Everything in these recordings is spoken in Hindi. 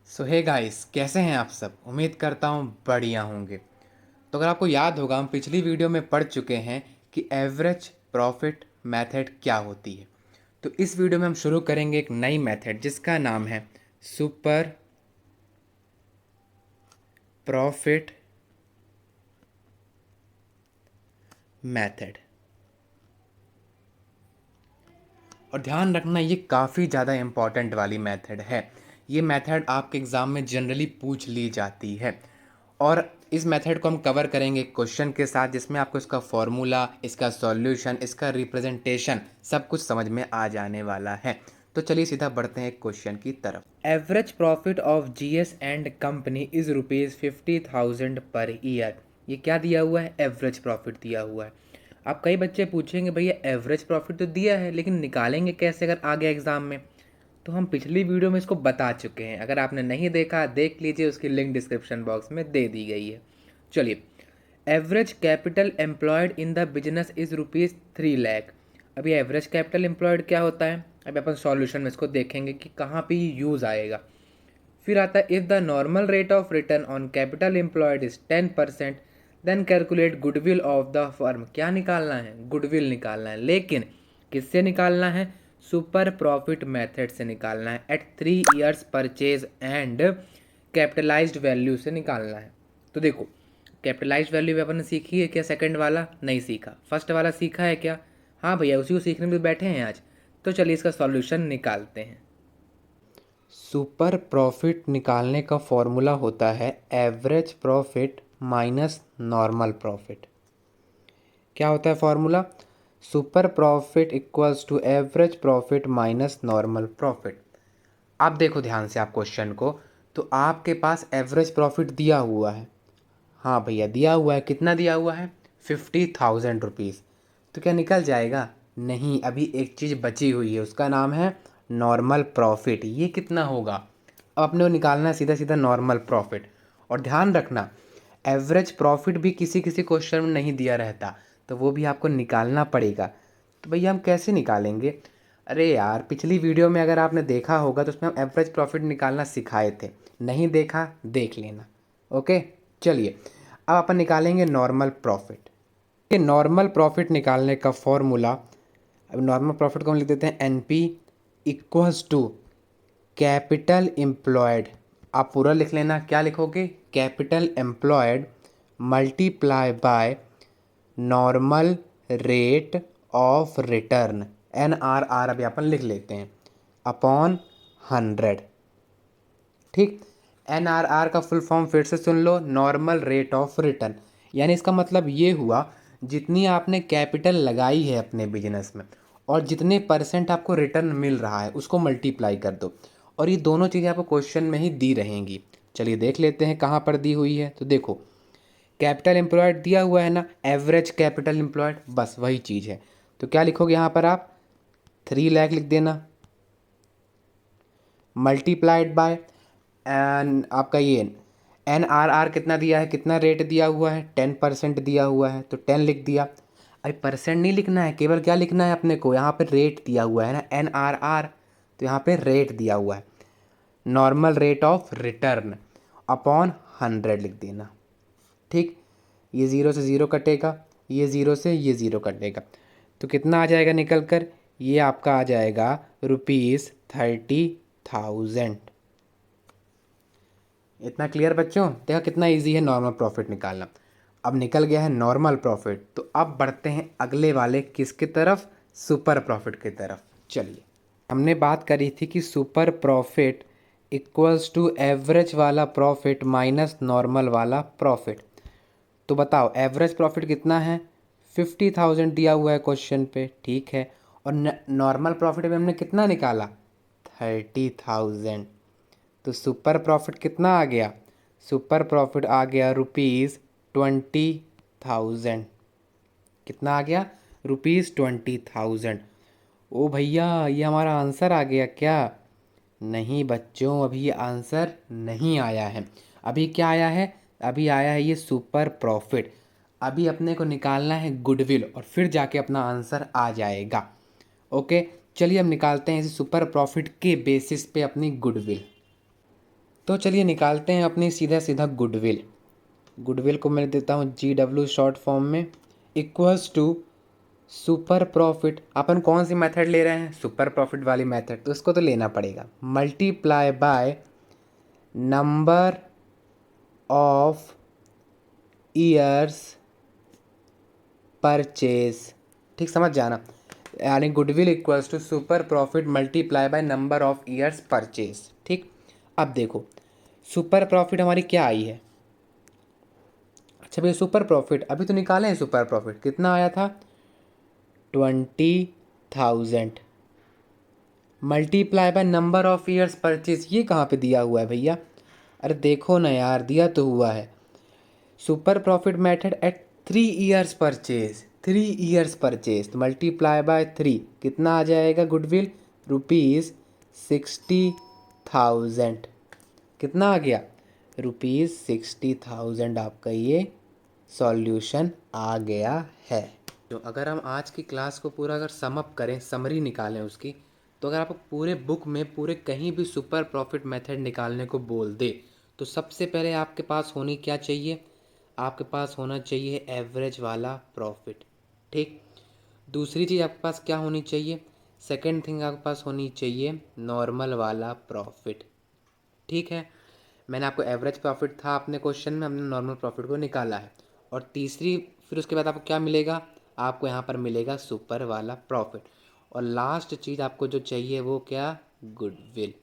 सो हे गाइस, कैसे हैं आप सब। उम्मीद करता हूँ बढ़िया होंगे। तो अगर आपको याद होगा, हम पिछली वीडियो में पढ़ चुके हैं कि एवरेज प्रॉफिट मेथड क्या होती है। तो इस वीडियो में हम शुरू करेंगे एक नई मेथड जिसका नाम है सुपर प्रॉफिट मेथड। और ध्यान रखना, ये काफ़ी ज़्यादा इम्पॉर्टेंट वाली मेथड है। ये मेथड आपके एग्ज़ाम में जनरली पूछ ली जाती है। और इस मेथड को हम कवर करेंगे क्वेश्चन के साथ, जिसमें आपको इसका फॉर्मूला, इसका सॉल्यूशन, इसका रिप्रेजेंटेशन सब कुछ समझ में आ जाने वाला है। तो चलिए सीधा बढ़ते हैं एक क्वेश्चन की तरफ। Average profit of GS and company is ₹50,000 per year. ये क्या दिया हुआ है? एवरेज प्रॉफिट दिया हुआ है। अब कई बच्चे पूछेंगे भैया एवरेज प्रॉफिट तो दिया है, लेकिन निकालेंगे कैसे अगर आ गया एग्ज़ाम में? तो हम पिछली वीडियो में इसको बता चुके हैं। अगर आपने नहीं देखा, देख लीजिए, उसकी लिंक डिस्क्रिप्शन बॉक्स में दे दी गई है। चलिए, average capital employed in the business is ₹3 lakh. अभी एवरेज कैपिटल एम्प्लॉयड क्या होता है? अभी अपन सॉल्यूशन में इसको देखेंगे कि कहाँ पे ये यूज़ आएगा। फिर आता है if the normal rate of return on capital employed is 10%, then calculate goodwill of the firm. क्या निकालना है? गुडविल निकालना है, लेकिन किससे निकालना है? सुपर प्रॉफिट मेथड से निकालना है। At 3 years purchase and capitalised value से निकालना है। तो देखो, कैपिटलाइज्ड वैल्यू अपन ने सीखी है क्या? सेकंड वाला नहीं सीखा, फर्स्ट वाला सीखा है क्या? हाँ भैया, उसी को सीखने में बैठे हैं आज। तो चलिए इसका सॉल्यूशन निकालते हैं। सुपर प्रॉफिट निकालने का फॉर्मूला होता है average profit minus normal profit. क्या होता है formula? Super profit equals to average profit minus normal profit. आप देखो ध्यान से आप क्वेश्चन को, तो आपके पास एवरेज प्रॉफिट दिया हुआ है। हाँ भैया, दिया हुआ है। कितना दिया हुआ है? ₹50,000। तो क्या निकल जाएगा? नहीं, अभी एक चीज़ बची हुई है, उसका नाम है नॉर्मल प्रॉफिट। ये कितना होगा? अब अपने को निकालना है सीधा सीधा नॉर्मल प्रॉफिट। और ध्यान रखना, एवरेज प्रॉफिट भी किसी किसी क्वेश्चन में नहीं दिया रहता, तो वो भी आपको निकालना पड़ेगा। तो भैया हम कैसे निकालेंगे? अरे यार, पिछली वीडियो में अगर आपने देखा होगा तो उसमें हम एवरेज प्रॉफिट निकालना सिखाए थे। नहीं देखा, देख लेना। ओके, चलिए अब अपन निकालेंगे नॉर्मल प्रॉफिट। ये नॉर्मल प्रॉफिट निकालने का फॉर्मूला, अब नॉर्मल प्रॉफिट को हम लिख देते हैं NP equals to capital employed. आप पूरा लिख लेना। क्या लिखोगे? Capital employed multiply by normal rate of return, NRR अभी अपन लिख लेते हैं, अपॉन 100। ठीक, NRR का फुल फॉर्म फिर से सुन लो, नॉर्मल रेट ऑफ रिटर्न। यानी इसका मतलब ये हुआ, जितनी आपने कैपिटल लगाई है अपने बिजनेस में और जितने परसेंट आपको रिटर्न मिल रहा है उसको मल्टीप्लाई कर दो। और ये दोनों चीज़ें आपको क्वेश्चन में ही दी रहेंगी। चलिए देख लेते हैं कहाँ पर दी हुई है। तो देखो, कैपिटल एम्प्लॉयड दिया हुआ है ना, एवरेज कैपिटल एम्प्लॉयड, बस वही चीज़ है। तो क्या लिखोगे यहाँ पर आप? 3 लाख लिख देना, मल्टीप्लाइड बाय एन आपका ये NRR कितना दिया है, कितना रेट दिया हुआ है? 10% दिया हुआ है, तो 10 लिख दिया। अभी परसेंट नहीं लिखना है, केवल क्या लिखना है अपने को? यहाँ पे रेट दिया हुआ है ना, NRR, तो यहाँ पे रेट दिया हुआ है, normal rate of return upon 100 लिख देना। ठीक, ये ज़ीरो से ज़ीरो कटेगा, ये ज़ीरो से ये ज़ीरो कटेगा, तो कितना आ जाएगा निकल कर? ये आपका आ जाएगा ₹30,000। इतना क्लियर बच्चों? देखो कितना इजी है नॉर्मल प्रॉफिट निकालना। अब निकल गया है नॉर्मल प्रॉफिट, तो अब बढ़ते हैं अगले वाले किसकी तरफ? सुपर प्रॉफिट की तरफ। चलिए, हमने बात करी थी कि super profit equals to average वाला प्रॉफिट माइनस नॉर्मल वाला प्रॉफिट। तो बताओ एवरेज प्रॉफिट कितना है? 50,000 दिया हुआ है क्वेश्चन पे, ठीक है। और नॉर्मल प्रॉफिट में हमने कितना निकाला? 30,000। तो सुपर प्रॉफिट कितना आ गया? सुपर प्रॉफिट आ गया ₹20,000। कितना आ गया? ₹20,000। ओ भैया, ये हमारा आंसर आ गया क्या? नहीं बच्चों, अभी ये आंसर नहीं आया है। अभी क्या आया है? अभी आया है ये सुपर प्रॉफिट। अभी अपने को निकालना है गुडविल, और फिर जाके अपना आंसर आ जाएगा। ओके, चलिए हम निकालते हैं इसे सुपर प्रॉफिट के बेसिस पे अपनी गुडविल। तो चलिए निकालते हैं अपनी सीधा सीधा गुडविल। गुडविल को मैं देता हूँ GW शॉर्ट फॉर्म में, इक्वल्स टू सुपर प्रॉफिट। अपन कौन सी मेथड ले रहे हैं? सुपर प्रॉफिट वाली मेथड, तो इसको तो लेना पड़ेगा। Multiply by number of years purchase. ठीक समझ जाना, यानी goodwill equals to super profit multiply by number of years purchase. ठीक, अब देखो सुपर प्रॉफिट हमारी क्या आई है। अच्छा भैया सुपर प्रॉफिट अभी तो निकाले हैं। सुपर प्रॉफिट कितना आया था? 20,000 multiply by number of years purchase. ये कहाँ पे दिया हुआ है भैया? अरे देखो ना यार, दिया तो हुआ है super profit method at 3 years purchase. 3 years purchase तो मल्टीप्लाई बाय 3 कितना आ जाएगा गुडविल? ₹60,000। कितना आ गया? ₹60,000 आपका ये सॉल्यूशन आ गया है। तो अगर हम आज की क्लास को पूरा अगर सम अप करें, समरी निकालें उसकी, तो अगर आपको पूरे बुक में पूरे कहीं भी सुपर प्रॉफिट मेथड निकालने को बोल दे, तो सबसे पहले आपके पास होनी क्या चाहिए? आपके पास होना चाहिए एवरेज वाला प्रॉफिट। ठीक, दूसरी चीज़ आपके पास क्या होनी चाहिए? सेकंड थिंग आपके पास होनी चाहिए नॉर्मल वाला प्रॉफिट। ठीक है, मैंने आपको एवरेज प्रॉफिट था अपने क्वेश्चन में, हमने नॉर्मल प्रॉफिट को निकाला है। और तीसरी, फिर उसके बाद आपको क्या मिलेगा? आपको यहाँ पर मिलेगा सुपर वाला प्रॉफिट। और लास्ट चीज़ आपको जो चाहिए वो क्या? गुडविल।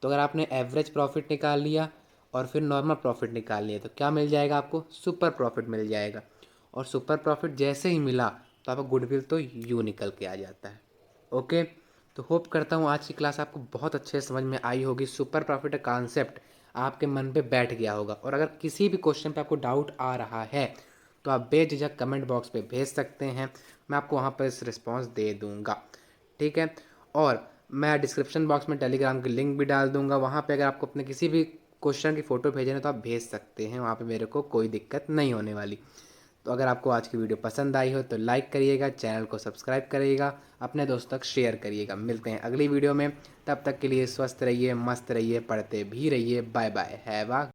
तो अगर आपने एवरेज प्रॉफिट निकाल लिया और फिर नॉर्मल प्रॉफिट निकाल लिया, तो क्या मिल जाएगा आपको? सुपर प्रॉफिट मिल जाएगा। और सुपर प्रॉफिट जैसे ही मिला तो आपका गुडविल तो यू निकल के आ जाता है। ओके, तो होप करता हूँ आज की क्लास आपको बहुत अच्छे से समझ में आई होगी। सुपर प्रॉफिट का कॉन्सेप्ट आपके मन पे बैठ गया होगा। और अगर किसी भी क्वेश्चन पे आपको डाउट आ रहा है तो आप बेझिझक कमेंट बॉक्स पे भेज सकते हैं, मैं आपको वहाँ पर इस रिस्पॉन्स दे दूँगा। ठीक है, और मैं डिस्क्रिप्शन बॉक्स में टेलीग्राम की लिंक भी डाल दूंगा। वहाँ पे अगर आपको अपने किसी भी क्वेश्चन की फ़ोटो भेजना है तो आप भेज सकते हैं, वहाँ पे मेरे को कोई दिक्कत नहीं होने वाली। तो अगर आपको आज की वीडियो पसंद आई हो तो लाइक करिएगा, चैनल को सब्सक्राइब करिएगा, अपने दोस्तों तक शेयर करिएगा। मिलते हैं अगली वीडियो में, तब तक के लिए स्वस्थ रहिए, मस्त रहिए, पढ़ते भी रहिए। Bye bye, have a